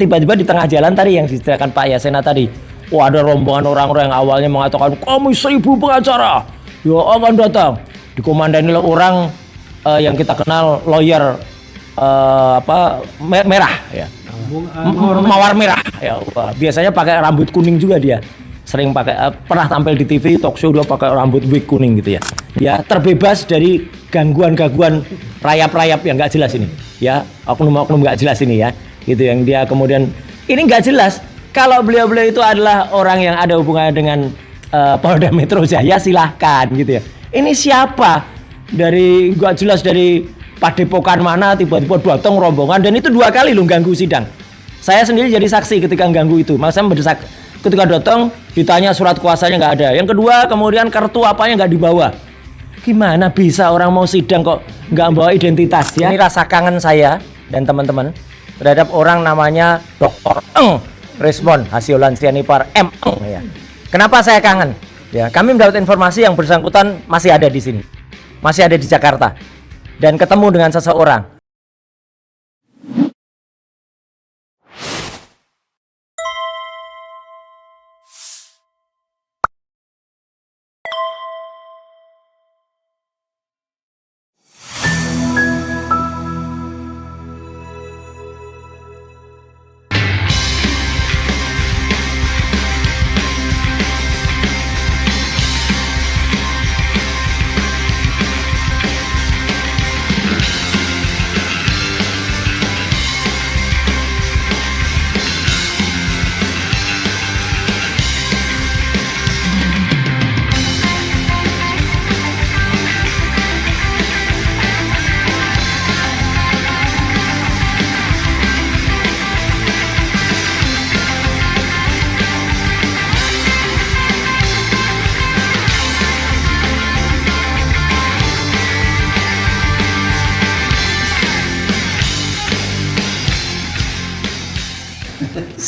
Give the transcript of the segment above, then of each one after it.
tiba-tiba di tengah jalan tadi yang diceritakan Pak Yasena tadi, ada rombongan orang-orang yang awalnya mengatakan kami 1000 pengacara ya akan datang, dikomandani oleh orang yang kita kenal lawyer merah ya, mawar merah ya. Biasanya pakai rambut kuning juga dia, sering pakai, pernah tampil di TV talk show dia pakai rambut wig kuning gitu ya. Ya terbebas dari gangguan-gangguan rayap-rayap yang nggak jelas ini ya, oknum-oknum nggak jelas ini ya, gitu yang dia kemudian ini nggak jelas. Kalau beliau-beliau itu adalah orang yang ada hubungannya dengan Polda Metro Jaya, silahkan gitu ya. Ini siapa dari nggak jelas, dari padepokan mana tiba-tiba datang rombongan, dan itu 2 kali loh ganggu sidang. Saya sendiri jadi saksi ketika ganggu itu, malah saya mendesak ketika datang ditanya surat kuasanya nggak ada. Yang kedua kemudian kartu apanya nggak dibawa. Gimana bisa orang mau sidang kok nggak bawa identitas ya? Ini rasa kangen saya dan teman-teman terhadap orang namanya Dr. Resmond Hasiolan Sianipar ya. Kenapa saya kangen? Ya, kami mendapat informasi yang bersangkutan masih ada di sini, masih ada di Jakarta, dan ketemu dengan seseorang.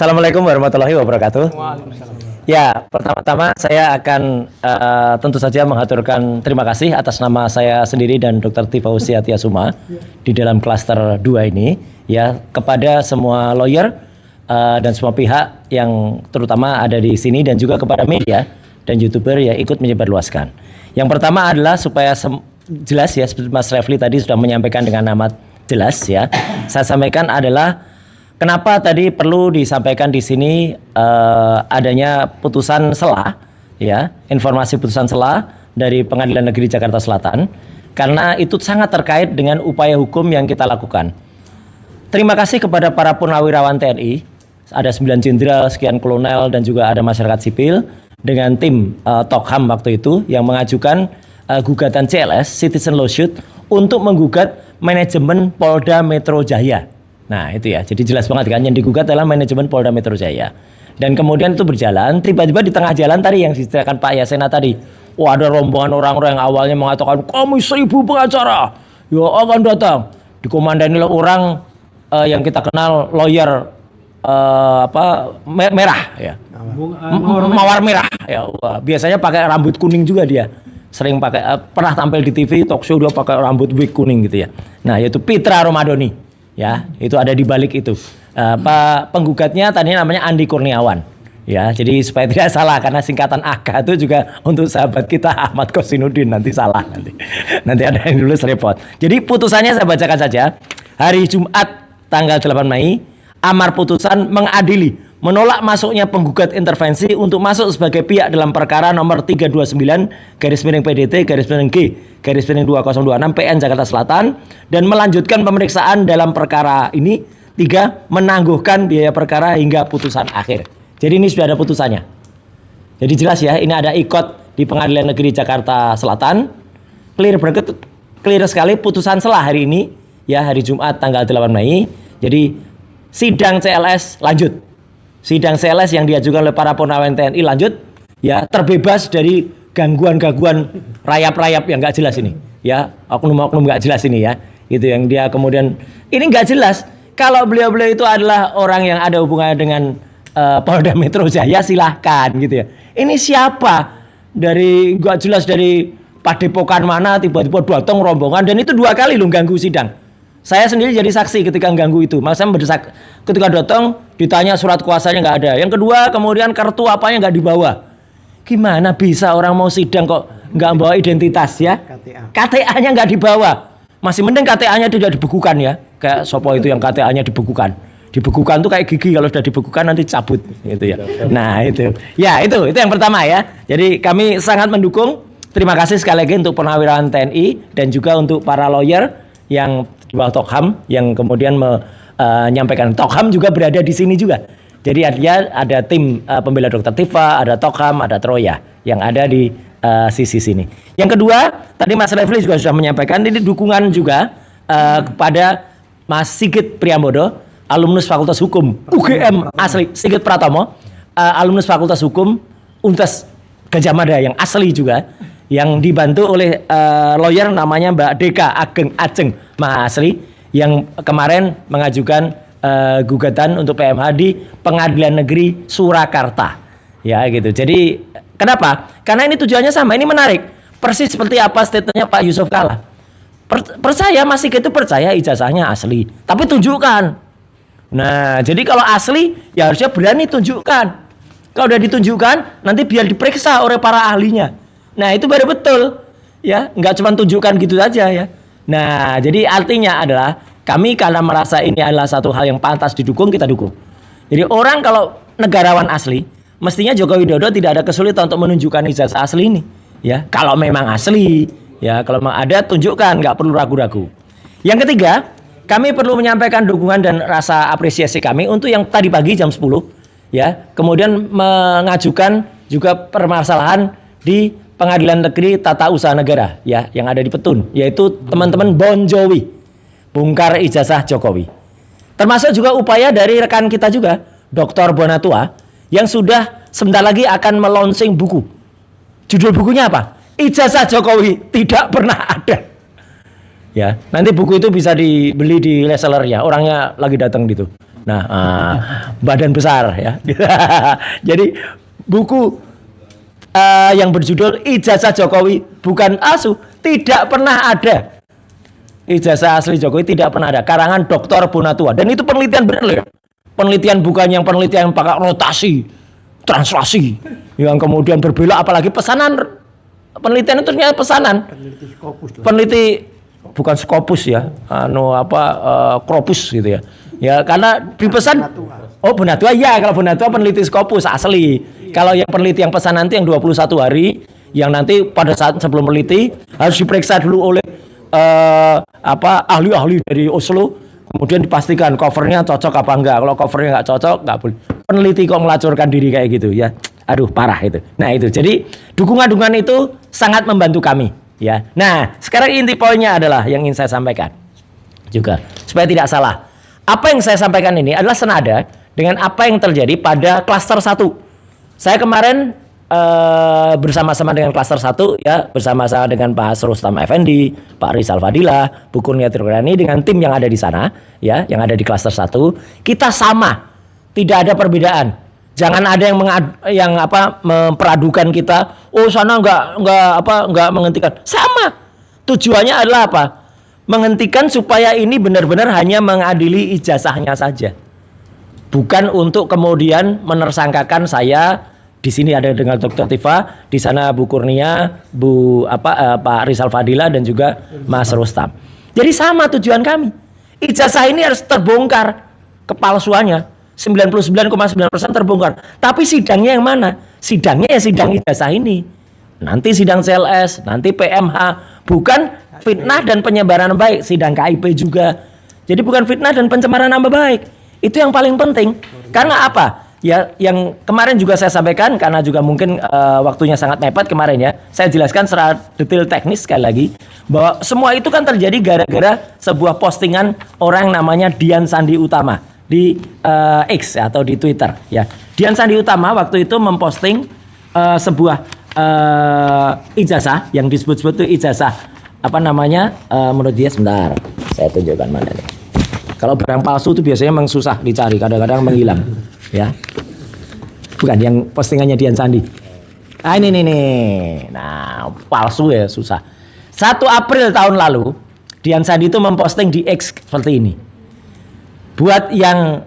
Assalamualaikum warahmatullahi wabarakatuh. Ya, pertama-tama saya akan tentu saja mengaturkan terima kasih atas nama saya sendiri dan Dr. Tifauzi Atiasuma di dalam klaster 2 ini ya, kepada semua lawyer dan semua pihak yang terutama ada di sini, dan juga kepada media dan YouTuber yang ikut menyebarluaskan. Yang pertama adalah supaya jelas ya, seperti Mas Refli tadi sudah menyampaikan dengan amat jelas ya. Saya sampaikan adalah kenapa tadi perlu disampaikan di sini adanya putusan sela ya, informasi putusan sela dari Pengadilan Negeri Jakarta Selatan, karena itu sangat terkait dengan upaya hukum yang kita lakukan. Terima kasih kepada para purnawirawan TNI, ada 9 jenderal, sekian kolonel, dan juga ada masyarakat sipil dengan tim Tokham waktu itu yang mengajukan gugatan CLS Citizen Lawsuit untuk menggugat manajemen Polda Metro Jaya. Nah itu ya, jadi jelas banget kan, yang digugat adalah manajemen Polda Metro Jaya. Dan kemudian itu berjalan, tiba-tiba di tengah jalan tadi yang diceritakan Pak Yasena tadi, ada rombongan orang-orang yang awalnya mengatakan kami 1000 pengacara ya akan datang, dikomandani oleh orang yang kita kenal lawyer merah ya, mawar merah ya. Biasanya pakai rambut kuning juga dia, sering pakai, pernah tampil di TV talk show dia pakai rambut wig kuning gitu ya. Nah yaitu Pitra Romadoni. Ya, itu ada di balik itu. Penggugatnya tadinya namanya Andi Kurniawan. Ya, jadi supaya tidak salah, karena singkatan AK itu juga untuk sahabat kita Ahmad Kosinudin, nanti salah nanti. Nanti ada yang dulu repot. Jadi putusannya saya bacakan saja. Hari Jumat tanggal 8 Mei, amar putusan mengadili menolak masuknya penggugat intervensi untuk masuk sebagai pihak dalam perkara nomor 329/PDT/G/2.026 PN Jakarta Selatan, dan melanjutkan pemeriksaan dalam perkara ini. 3. Menangguhkan biaya perkara hingga putusan akhir. Jadi ini sudah ada putusannya. Jadi jelas ya, ini ada ikot di Pengadilan Negeri Jakarta Selatan. Clear sekali putusan sela hari ini ya, hari Jumat tanggal 8 Mei. Jadi sidang CLS lanjut. Sidang CLS yang diajukan oleh para purnawirawan TNI lanjut ya, terbebas dari gangguan-gangguan rayap-rayap yang nggak jelas ini ya, oknum-oknum nggak jelas ini ya, itu yang dia kemudian ini nggak jelas. Kalau beliau-beliau itu adalah orang yang ada hubungannya dengan Polda Metro Jaya, silahkan gitu ya. Ini siapa dari nggak jelas, dari padepokan mana tiba-tiba datang rombongan, dan itu 2 kali loh ganggu sidang. Saya sendiri jadi saksi ketika ganggu itu. Saya mendesak ketika datang ditanya surat kuasanya nggak ada. Yang kedua kemudian kartu apanya nggak dibawa. Gimana bisa orang mau sidang kok nggak bawa identitas ya? KTA-nya nggak dibawa. Masih mending KTA-nya tidak dibekukan ya. Kayak Sopo itu yang KTA-nya dibekukan. Dibekukan tuh kayak gigi, kalau sudah dibekukan nanti cabut gitu ya. Nah itu. Ya itu yang pertama ya. Jadi kami sangat mendukung. Terima kasih sekali lagi untuk Purnawirawan TNI dan juga untuk para lawyer yang di bawah Tokham yang kemudian menyampaikan. Tokham juga berada di sini juga. Jadi artinya ada tim pembela Dr. Tifa, ada Tokham, ada Troya yang ada di sisi sini. Yang kedua, tadi Mas Refli juga sudah menyampaikan ini dukungan juga kepada Mas Sigit Priambodo, alumnus Fakultas Hukum UGM asli, Sigit Pratomo, alumnus Fakultas Hukum Universitas Gadjah Mada yang asli juga, yang dibantu oleh lawyer namanya Mbak Deka Ageng Ajeng Mahasri yang kemarin mengajukan gugatan untuk PMH di Pengadilan Negeri Surakarta. Ya gitu. Jadi kenapa? Karena ini tujuannya sama. Ini menarik. Persis seperti apa statementnya Pak Yusuf Kalla. Percaya masih gitu, percaya ijazahnya asli. Tapi tunjukkan. Nah, jadi kalau asli ya harusnya berani tunjukkan. Kalau udah ditunjukkan, nanti biar diperiksa oleh para ahlinya. Nah, itu baru betul. Ya, nggak cuma tunjukkan gitu saja ya. Nah, jadi artinya adalah kami karena merasa ini adalah satu hal yang pantas didukung, kita dukung. Jadi orang kalau negarawan asli, mestinya Joko Widodo tidak ada kesulitan untuk menunjukkan ijazah asli ini. Ya, kalau memang asli, ya kalau memang ada tunjukkan, nggak perlu ragu-ragu. Yang ketiga, kami perlu menyampaikan dukungan dan rasa apresiasi kami untuk yang tadi pagi jam 10. Ya, kemudian mengajukan juga permasalahan di Pengadilan Negeri Tata Usaha Negara ya, yang ada di Petun, yaitu teman-teman Bon Jowi, bongkar ijazah Jokowi. Termasuk juga upaya dari rekan kita juga, Dr. Bonatua, yang sudah sebentar lagi akan melonsing buku. Judul bukunya apa? Ijazah Jokowi tidak pernah ada. Ya, nanti buku itu bisa dibeli di resellernya, orangnya lagi datang gitu. Nah, badan besar ya. Jadi buku yang berjudul Ijazah Jokowi bukan Asuh tidak pernah ada. Ijazah asli Jokowi tidak pernah ada. Karangan Dr. Bonatua. Dan itu penelitian benar loh ya. Penelitian bukan yang penelitian yang pakai rotasi, translasi, yang kemudian berbelok, apalagi pesanan. Penelitian itu ternyata pesanan. Peneliti bukan Scopus ya, Kropus gitu ya. Ya karena dipesan. Oh Bonatua ya, kalau Bonatua peneliti Scopus asli. Kalau yang peneliti yang pesanan itu yang 21 hari, yang nanti pada saat sebelum meneliti harus diperiksa dulu oleh ahli-ahli dari Oslo, kemudian dipastikan covernya cocok apa enggak. Kalau covernya enggak cocok, enggak boleh. Peneliti kok melacurkan diri kayak gitu ya. Aduh parah itu. Nah itu, jadi dukungan-dukungan itu sangat membantu kami ya. Nah sekarang inti poinnya adalah yang ingin saya sampaikan juga supaya tidak salah. Apa yang saya sampaikan ini adalah senada dengan apa yang terjadi pada klaster 1. Saya kemarin bersama-sama dengan klaster 1 ya, bersama-sama dengan Pak Rustam Effendi, Pak Rizal Fadilah, Bu Kurnia Tirgani dengan tim yang ada di sana ya, yang ada di klaster 1. Kita sama, tidak ada perbedaan. Jangan ada yang memperadukan kita. Oh sana enggak menghentikan. Sama. Tujuannya adalah apa? Menghentikan supaya ini benar-benar hanya mengadili ijazahnya saja. Bukan untuk kemudian menersangkakan saya di sini ada dengan Dr. Tifa, di sana Bu Kurnia, Pak Rizal Fadilah dan juga Mas Rustam. Jadi sama tujuan kami. Ijazah ini harus terbongkar kepalsuannya. 99,9% terbongkar. Tapi sidangnya yang mana? Sidangnya ya sidang ijazah ini. Nanti sidang CLS, nanti PMH, bukan fitnah dan penyebaran nama baik, sidang KIP juga. Jadi bukan fitnah dan pencemaran nama baik. Itu yang paling penting. Karena apa? Ya, yang kemarin juga saya sampaikan karena juga mungkin waktunya sangat mepet kemarin ya. Saya jelaskan secara detail teknis sekali lagi bahwa semua itu kan terjadi gara-gara sebuah postingan orang namanya Dian Sandi Utama di X atau di Twitter ya. Dian Sandi Utama waktu itu memposting sebuah ijazah yang disebut-sebut itu ijazah menurut dia, sebentar saya tunjukkan mana nih. Kalau barang palsu itu biasanya memang susah dicari, kadang-kadang menghilang ya. Bukan yang postingannya Dian Sandi. Ini nih. Nah, palsu ya susah. 1 April tahun lalu Dian Sandi itu memposting di X seperti ini. Buat yang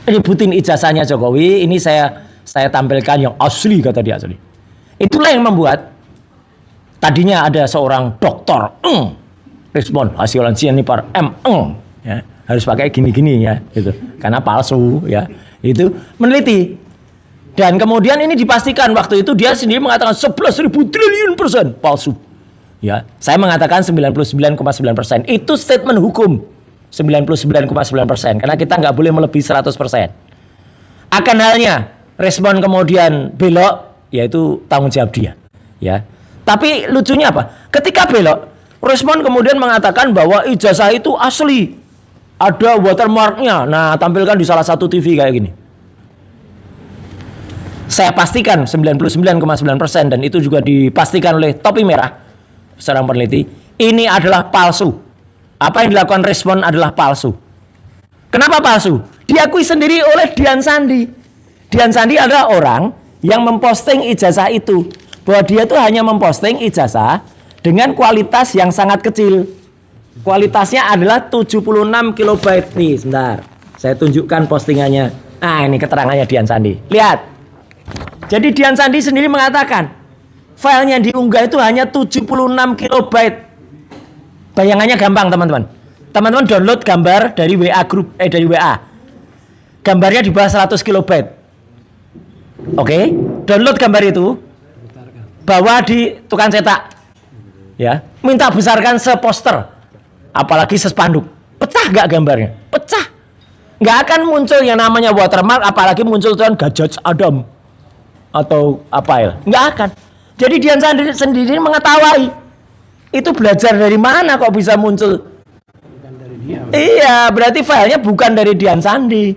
ributin ijazahnya Jokowi, ini saya tampilkan yang asli, kata dia asli. Itulah yang membuat tadinya ada seorang dokter respon hasil ujian ini par ya, harus pakai gini-gini ya gitu. Karena palsu ya. Itu meneliti. Dan kemudian ini dipastikan waktu itu dia sendiri mengatakan 11.000 triliun persen palsu. Ya, saya mengatakan 99,9%. Itu statement hukum 99,9%. Karena kita nggak boleh melebihi 100%. Akan halnya respon kemudian belok, yaitu tanggung jawab dia. Ya, tapi lucunya apa? Ketika belok, respon kemudian mengatakan bahwa ijazah itu asli, ada watermarknya. Nah, tampilkan di salah satu TV kayak gini. Saya pastikan 99,9% dan itu juga dipastikan oleh topi merah seorang peneliti, ini adalah palsu. Apa yang dilakukan respon adalah palsu. Kenapa palsu? Diakui sendiri oleh Dian Sandi. Dian Sandi adalah orang yang memposting ijazah itu, bahwa dia tuh hanya memposting ijazah dengan kualitas yang sangat kecil. Kualitasnya adalah 76 kilobyte. Nih, sebentar. Saya tunjukkan postingannya. Nah, ini keterangannya Dian Sandi. Lihat. Jadi Dian Sandi sendiri mengatakan filenya yang diunggah itu hanya 76 kilobyte. Bayangannya gampang, teman-teman. Teman-teman download gambar dari WA grup dari WA. Gambarnya di bawah 100 kilobyte. Oke, download gambar itu. Bawa di tukang cetak. Ya, minta besarkan seposter. Apalagi sespanduk. Pecah nggak gambarnya? Pecah. Nggak akan muncul yang namanya watermark, apalagi muncul tulisan Gadget Adam atau apa ya? Nggak akan. Jadi Dian Sandi sendiri mengetahui itu belajar dari mana kok bisa muncul? Bukan dari dia. Iya, berarti filenya bukan dari Dian Sandi.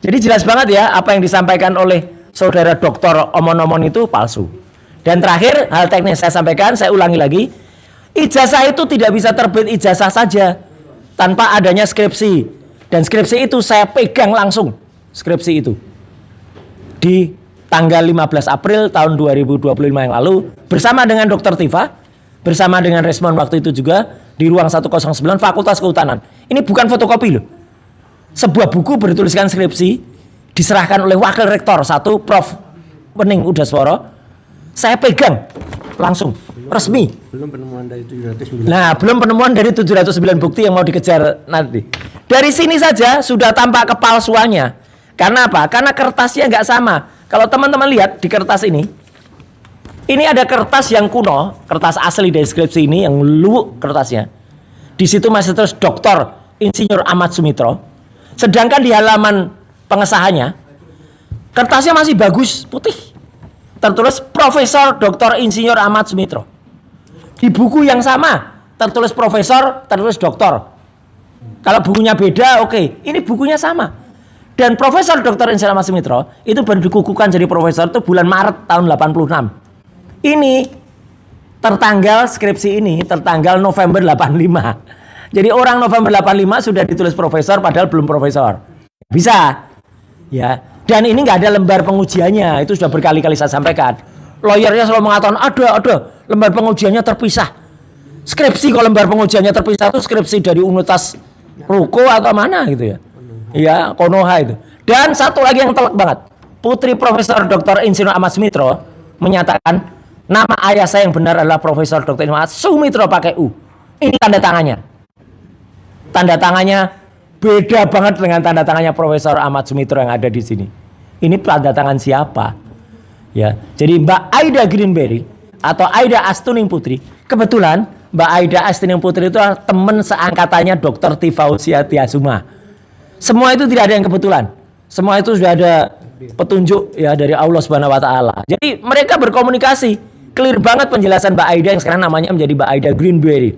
Jadi jelas banget ya apa yang disampaikan oleh saudara Dr. Omon-Omon itu palsu. Dan terakhir hal teknis saya sampaikan, saya ulangi lagi, ijazah itu tidak bisa terbit ijazah saja tanpa adanya skripsi. Dan skripsi itu saya pegang langsung, skripsi itu di tanggal 15 April tahun 2025 yang lalu bersama dengan Dr. Tifa, bersama dengan Resmon waktu itu juga di ruang 109 Fakultas Kehutanan. Ini bukan fotokopi loh. Sebuah buku bertuliskan skripsi diserahkan oleh Wakil Rektor 1 Prof. Wening Udaswara. Saya pegang langsung resmi. Belum penemuan dari 709. Nah, belum penemuan dari 709 bukti yang mau dikejar nanti. Dari sini saja sudah tampak kepalsuannya. Karena apa? Karena kertasnya nggak sama. Kalau teman-teman lihat di kertas ini ada kertas yang kuno, kertas asli deskripsi ini yang luwuk kertasnya. Di situ masih terus Dr. Insinyur Ahmad Sumitro. Sedangkan di halaman pengesahannya kertasnya masih bagus, putih. Tertulis Profesor Dr. Insinyur Ahmad Sumitro. Di buku yang sama tertulis profesor, tertulis doktor. Kalau bukunya beda, oke. Ini bukunya sama. Dan Profesor Dr. Insinyur Ahmad Sumitro itu baru dikukuhkan jadi profesor itu bulan Maret tahun 86. Ini tertanggal skripsi ini tertanggal November 85. Jadi orang November 85 sudah ditulis profesor padahal belum profesor. Bisa. Ya. Dan ini nggak ada lembar pengujiannya. Itu sudah berkali-kali saya sampaikan. Lawyernya selalu mengatakan ada lembar pengujiannya terpisah. Skripsi kalau lembar pengujiannya terpisah itu skripsi dari Universitas Ruko atau mana gitu ya. Iya, Konoha itu. Dan satu lagi yang telak banget. Putri Profesor Dr. Insinyur Ahmad Sumitro menyatakan nama ayah saya yang benar adalah Profesor Dr. Ahmad Sumitro pakai U. Ini tanda tangannya. Tanda tangannya beda banget dengan tanda tangannya Profesor Ahmad Sumitro yang ada di sini. Ini tanda tangan siapa? Ya, jadi Mbak Aida Greenberry atau Aida Astuning Putri, kebetulan Mbak Aida Astuning Putri itu adalah teman seangkatannya Dr. Tifausia Tiasuma. Semua itu tidak ada yang kebetulan. Semua itu sudah ada petunjuk ya dari Allah Subhanahu wa taala. Jadi mereka berkomunikasi. Clear banget penjelasan Mbak Aida yang sekarang namanya menjadi Mbak Aida Greenberry.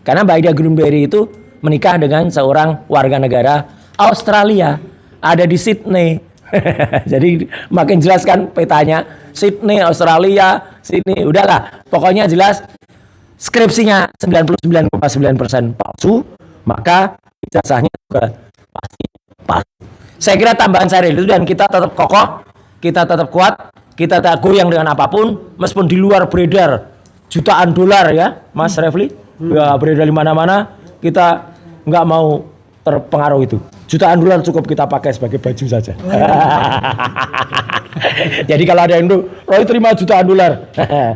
Karena Mbak Aida Greenberry itu menikah dengan seorang warga negara Australia, ada di Sydney. Jadi makin jelas kan petanya, Sydney, Australia, Sydney, udahlah. Pokoknya jelas skripsinya 99,9% palsu, maka ijazahnya juga pasti palsu. Saya kira tambahan saya itu, dan kita tetap kokoh, kita tetap kuat, kita tak goyang dengan apapun, meskipun di luar beredar jutaan dolar ya, Mas Refli. Ya, beredar di mana-mana, kita nggak mau terpengaruh itu. Jutaan dolar cukup kita pakai sebagai baju saja. Jadi kalau ada yang Roy terima jutaan dolar,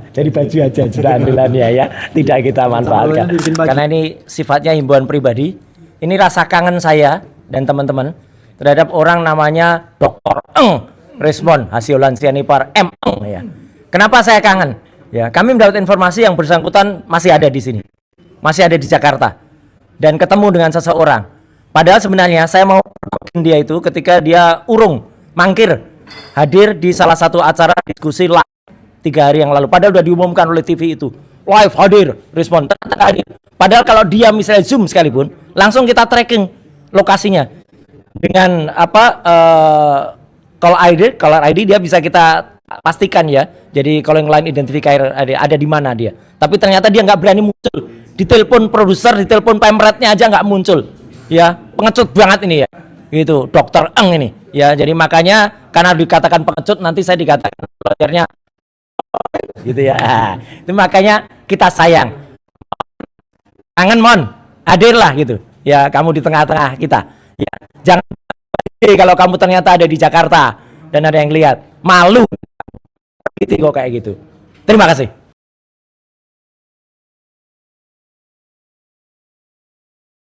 jadi baju aja jutaan dolar ya, tidak kita manfaatkan. Karena ini sifatnya himbauan pribadi. Ini rasa kangen saya dan teman-teman terhadap orang namanya Dr. Eng Respon Hasiolan Sianipar M. Eng ya. Kenapa saya kangen? Ya, kami mendapat informasi yang bersangkutan masih ada di sini, masih ada di Jakarta, dan ketemu dengan seseorang. Padahal sebenarnya saya mau dia itu ketika dia urung mangkir hadir di salah satu acara diskusi live 3 hari yang lalu. Padahal sudah diumumkan oleh TV itu live hadir, respon ternyata hadir. Padahal kalau dia misalnya Zoom sekalipun, langsung kita tracking lokasinya dengan caller ID dia bisa kita pastikan ya. Jadi kalau yang lain identifier ada di mana dia. Tapi ternyata dia nggak berani muncul. Ditelepon produser, ditelepon pemretnya aja nggak muncul. Ya, pengecut banget ini ya. Gitu, Dokter Eng ini. Ya, jadi makanya karena dikatakan pengecut nanti saya dikatakan lawyernya gitu ya. Itu makanya kita sayang. Kangen mon, hadirlah gitu. Ya, kamu di tengah-tengah kita. Ya, jangan kalau kamu ternyata ada di Jakarta dan ada yang lihat, malu. Gitu kok kayak gitu. Terima kasih.